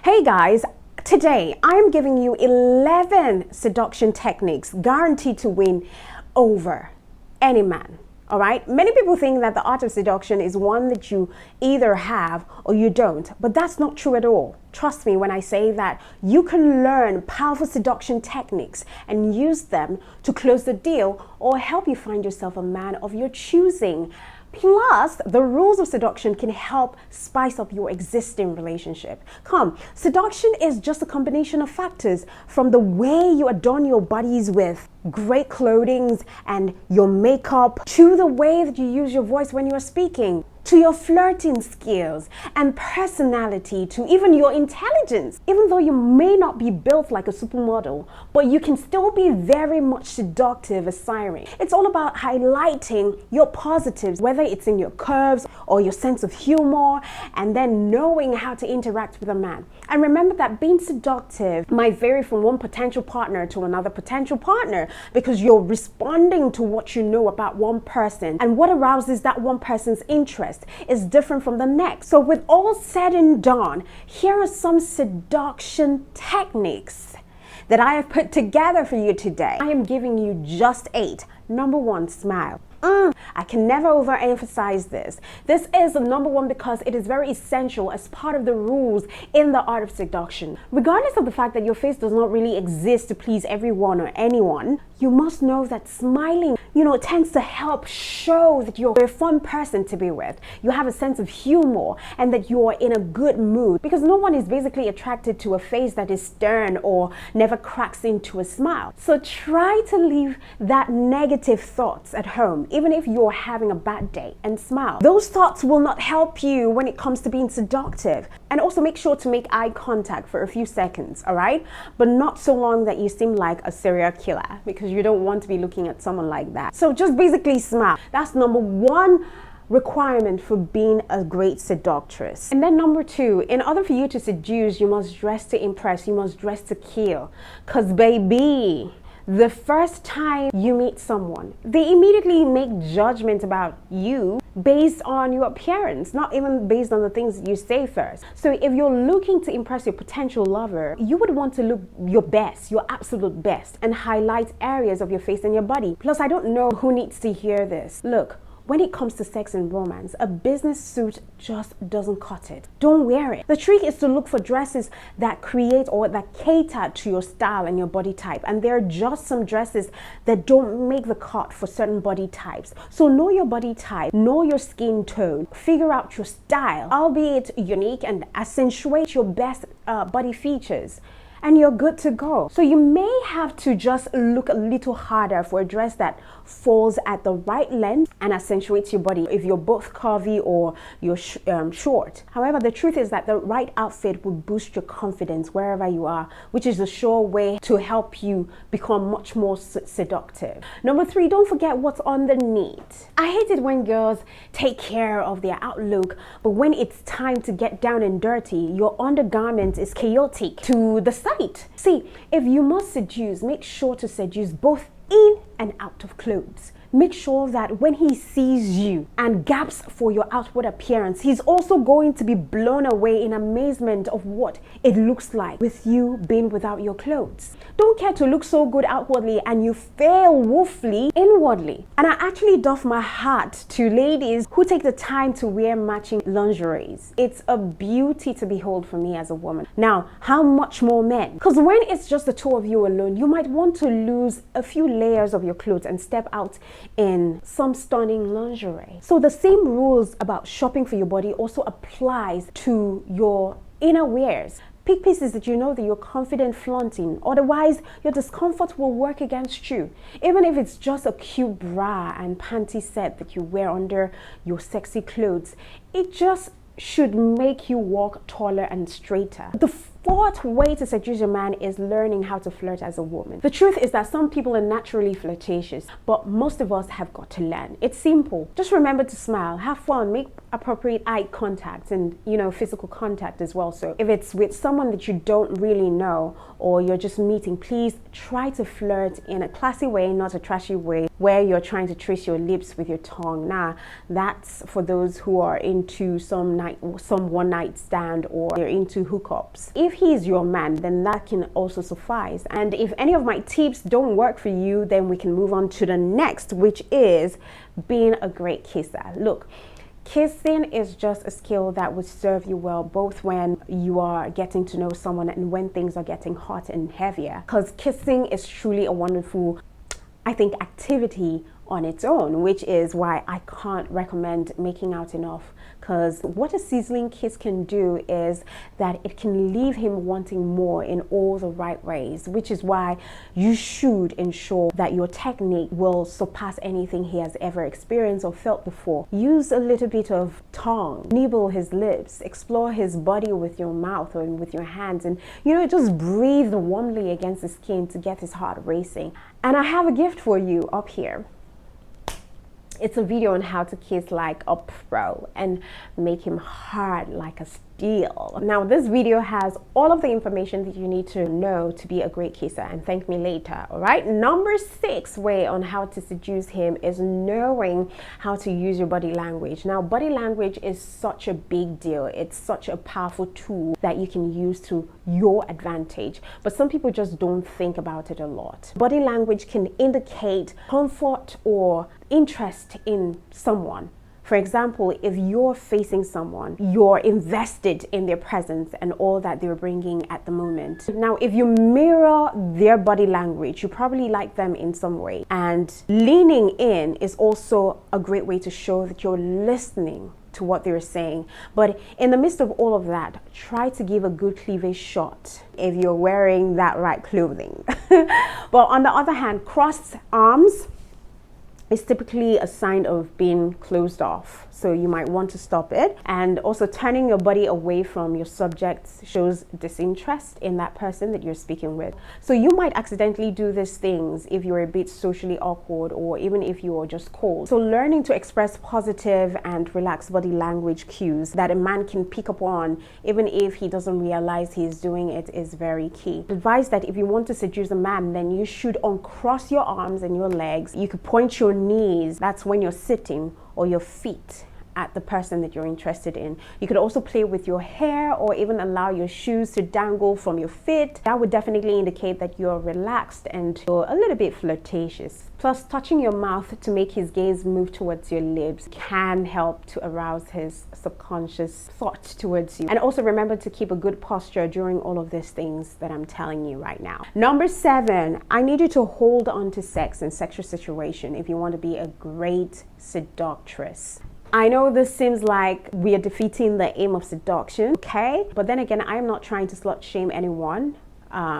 Hey guys, today I'm giving you 11 seduction techniques guaranteed to win over any man. All right. Many people think that the art of seduction is one that you either have or you don't, but that's not true at all. Trust me when I say that you can learn powerful seduction techniques and use them to close the deal or help you find yourself a man of your choosing. Plus, the rules of seduction can help spice up your existing relationship. Seduction is just a combination of factors, from the way you adorn your bodies with great clothing and your makeup, to the way that you use your voice when you are speaking, to your flirting skills and personality, to even your intelligence. Even though you may not be built like a supermodel, but you can still be very much seductive as siren. It's all about highlighting your positives, whether it's in your curves or your sense of humor, and then knowing how to interact with a man. And remember that being seductive might vary from one potential partner to another potential partner, because you're responding to what you know about one person, and what arouses that one person's interest is different from the next. So with all said and done, here are some seduction techniques that I have put together for you today. I am giving you just 8. Number 1, smile. I can never overemphasize this. This is the number 1 because it is very essential as part of the rules in the art of seduction. Regardless of the fact that your face does not really exist to please everyone or anyone, you must know that smiling, tends to help show that you're a fun person to be with. You have a sense of humor and that you're in a good mood, because no one is basically attracted to a face that is stern or never cracks into a smile. So try to leave that negative thoughts at home, even if you're having a bad day, and smile. Those thoughts will not help you when it comes to being seductive. And also make sure to make eye contact for a few seconds, all right? But not so long that you seem like a serial killer, because you don't want to be looking at someone like that. So just basically smile. That's number 1 requirement for being a great seductress. And then number 2, in order for you to seduce, you must dress to impress, you must dress to kill. Because baby, the first time you meet someone, they immediately make judgment about you based on your appearance, not even based on the things you say first. So if you're looking to impress your potential lover, you would want to look your best, your absolute best, and highlight areas of your face and your body. Plus, I don't know who needs to hear this. Look, when it comes to sex and romance, a business suit just doesn't cut it. Don't wear it. The trick is to look for dresses that create or that cater to your style and your body type. And there are just some dresses that don't make the cut for certain body types. So know your body type, know your skin tone, figure out your style, albeit unique, and accentuate your best body features, and you're good to go. So you may have to just look a little harder for a dress that falls at the right length and accentuates your body if you're both curvy or you're short. However, the truth is that the right outfit will boost your confidence wherever you are, which is a sure way to help you become much more seductive. Number 3, don't forget what's underneath. I hate it when girls take care of their outlook, but when it's time to get down and dirty, your undergarment is chaotic to the sight. See, if you must seduce, make sure to seduce both in and out of clothes. Make sure that when he sees you and gaps for your outward appearance, he's also going to be blown away in amazement of what it looks like with you being without your clothes. Don't care to look so good outwardly and you fail woefully inwardly. And I actually doff my hat to ladies who take the time to wear matching lingeries. It's a beauty to behold for me as a woman. Now, how much more men? Because when it's just the 2 of you alone, you might want to lose a few layers of your clothes and step out in some stunning lingerie. So the same rules about shopping for your body also applies to your inner wears. Pick pieces that you know that you're confident flaunting. Otherwise, your discomfort will work against you. Even if it's just a cute bra and panty set that you wear under your sexy clothes, it just should make you walk taller and straighter. The 4th way to seduce your man is learning how to flirt as a woman. The truth is that some people are naturally flirtatious, but most of us have got to learn. It's simple. Just remember to smile, have fun, make appropriate eye contact and, you know, physical contact as well. So if it's with someone that you don't really know or you're just meeting, please try to flirt in a classy way, not a trashy way, where you're trying to trace your lips with your tongue. Now, that's for those who are into some one night stand or they're into hookups. If he's your man, then that can also suffice. And if any of my tips don't work for you, then we can move on to the next, which is being a great kisser. Look, kissing is just a skill that would serve you well both when you are getting to know someone and when things are getting hot and heavier, because kissing is truly a wonderful, I think, activity on its own, which is why I can't recommend making out enough. Because what a sizzling kiss can do is that it can leave him wanting more in all the right ways, which is why you should ensure that your technique will surpass anything he has ever experienced or felt before. Use a little bit of tongue, nibble his lips, explore his body with your mouth or with your hands, and, you know, just breathe warmly against his skin to get his heart racing. And I have a gift for you up here. It's a video on how to kiss like a pro and make him hard like a steel. Now, this video has all of the information that you need to know to be a great kisser, and thank me later. All right, number 6 way on how to seduce him is knowing how to use your body language. Now, body language is such a big deal. It's such a powerful tool that you can use to your advantage, but some people just don't think about it a lot. Body language can indicate comfort or interest in someone. For example, if you're facing someone, you're invested in their presence and all that they're bringing at the moment. Now, if you mirror their body language, you probably like them in some way. And leaning in is also a great way to show that you're listening to what they're saying. But in the midst of all of that, try to give a good cleavage shot if you're wearing that right clothing. But on the other hand, crossed arms is typically a sign of being closed off. So you might want to stop it. And also, turning your body away from your subject shows disinterest in that person that you're speaking with. So you might accidentally do these things if you're a bit socially awkward or even if you're just cold. So learning to express positive and relaxed body language cues that a man can pick up on, even if he doesn't realize he's doing it, is very key. Advise that if you want to seduce a man, then you should uncross your arms and your legs. You could point your knees, that's when you're sitting, or your feet at the person that you're interested in. You could also play with your hair or even allow your shoes to dangle from your feet. That would definitely indicate that you're relaxed and you're a little bit flirtatious. Plus, touching your mouth to make his gaze move towards your lips can help to arouse his subconscious thought towards you. And also remember to keep a good posture during all of these things that I'm telling you right now. Number 7, I need you to hold on to sex and sexual situation if you want to be a great seductress. I know this seems like we are defeating the aim of seduction, okay? But then again, I am not trying to slut shame anyone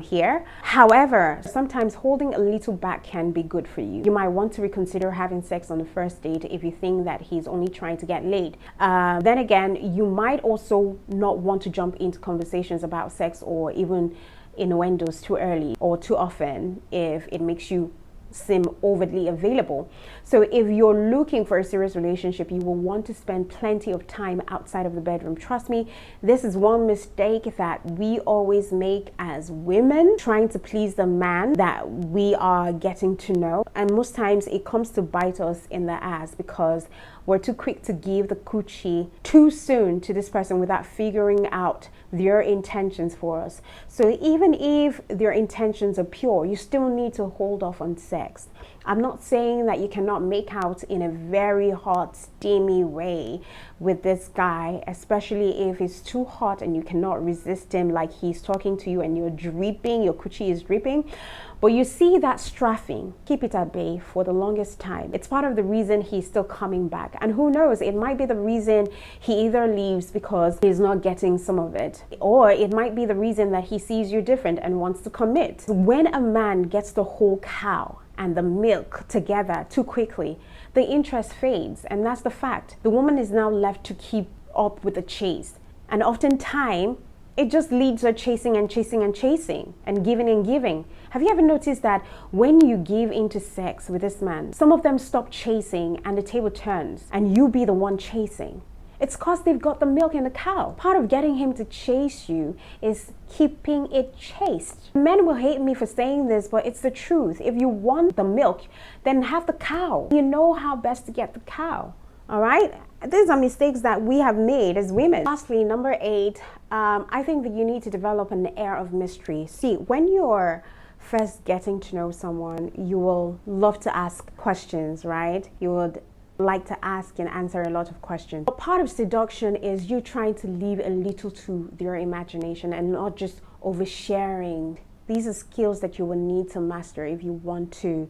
here. However, sometimes holding a little back can be good for you. You might want to reconsider having sex on the first date if you think that he's only trying to get laid. Then again, you might also not want to jump into conversations about sex or even innuendos too early or too often if it makes you seem overtly available. So if you're looking for a serious relationship, you will want to spend plenty of time outside of the bedroom. Trust me, this is one mistake that we always make as women, trying to please the man that we are getting to know. And most times it comes to bite us in the ass because we're too quick to give the coochie too soon to this person without figuring out their intentions for us. So even if their intentions are pure, you still need to hold off on sex. I'm not saying that you cannot make out in a very hot, steamy way with this guy, especially if he's too hot and you cannot resist him, like he's talking to you and you're dripping, your coochie is dripping. But you see that strafing, keep it at bay for the longest time. It's part of the reason he's still coming back. And who knows, it might be the reason he either leaves because he's not getting some of it, or it might be the reason that he sees you different and wants to commit. When a man gets the whole cow and the milk together too quickly, the interest fades, and that's the fact. The woman is now left to keep up with the chase, and oftentimes it just leads her chasing and chasing and chasing and giving and giving. Have you ever noticed that when you give into sex with this man, some of them stop chasing and the table turns and you be the one chasing? It's because they've got the milk in the cow. Part of getting him to chase you is keeping it chaste. Men will hate me for saying this, but it's the truth. If you want the milk, then have the cow. You know how best to get the cow. All right? These are mistakes that we have made as women. Lastly, number 8, I think that you need to develop an air of mystery. See, when you're first getting to know someone, you will love to ask questions, right? You would like to ask and answer a lot of questions. But part of seduction is you trying to leave a little to their imagination and not just oversharing. These are skills that you will need to master if you want to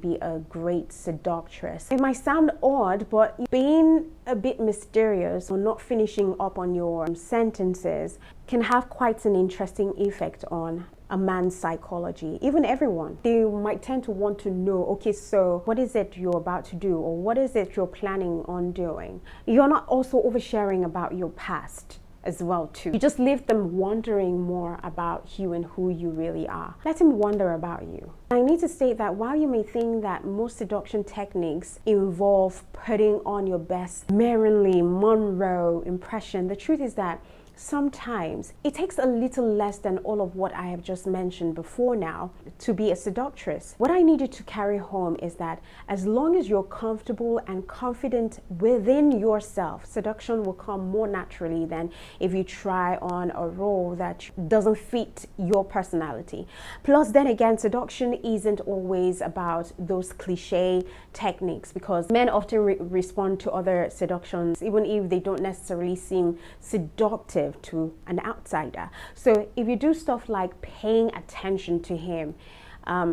be a great seductress. It might sound odd, but being a bit mysterious or not finishing up on your sentences can have quite an interesting effect on a man's psychology, even everyone. They might tend to want to know, okay, so what is it you're about to do, or what is it you're planning on doing? You're not also oversharing about your past as well too. You just leave them wondering more about you and who you really are. Let them wonder about you. I need to state that while you may think that most seduction techniques involve putting on your best Marilyn Monroe impression, the truth is that sometimes it takes a little less than all of what I have just mentioned before now to be a seductress. What I need you to carry home is that as long as you're comfortable and confident within yourself, seduction will come more naturally than if you try on a role that doesn't fit your personality. Plus, then again, seduction isn't always about those cliche techniques, because men often respond to other seductions even if they don't necessarily seem seductive to an outsider. So if you do stuff like paying attention to him,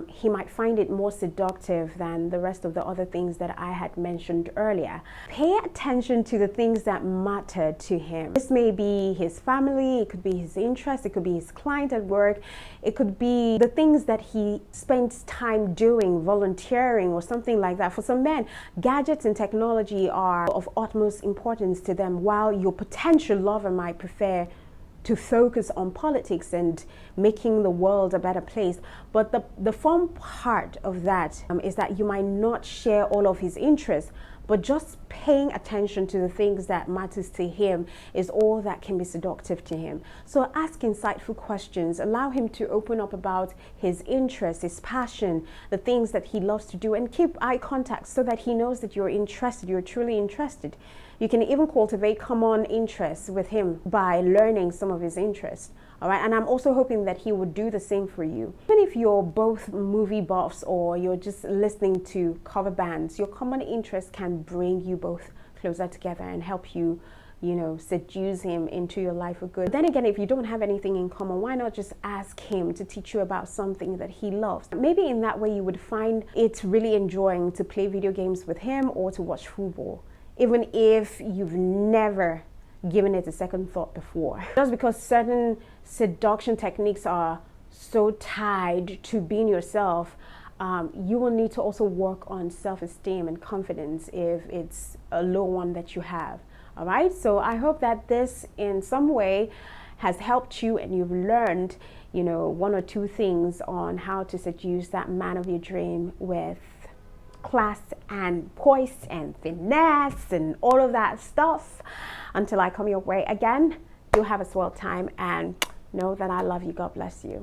he might find it more seductive than the rest of the other things that I had mentioned earlier. Pay attention to the things that matter to him. This may be his family, it could be his interests, it could be his client at work, it could be the things that he spends time doing, volunteering or something like that. For some men, gadgets and technology are of utmost importance to them, while your potential lover might prefer to focus on politics and making the world a better place. But the fun part of that is that you might not share all of his interests, but just paying attention to the things that matters to him is all that can be seductive to him. So ask insightful questions, allow him to open up about his interests, his passion, the things that he loves to do, and keep eye contact so that he knows that you're interested, you're truly interested. You can even cultivate common interests with him by learning some of his interests. All right, and I'm also hoping that he would do the same for you. Even if you're both movie buffs or you're just listening to cover bands, your common interests can bring you both closer together and help you, seduce him into your life for good. Then again, if you don't have anything in common, why not just ask him to teach you about something that he loves? Maybe in that way you would find it really enjoying to play video games with him or to watch football, even if you've never given it a second thought before. Just because certain seduction techniques are so tied to being yourself, you will need to also work on self-esteem and confidence if it's a low one that you have. All right, so I hope that this in some way has helped you and you've learned, one or two things on how to seduce that man of your dream with class and poise and finesse and all of that stuff. Until I come your way again, you have a swell time and know that I love you. God bless you.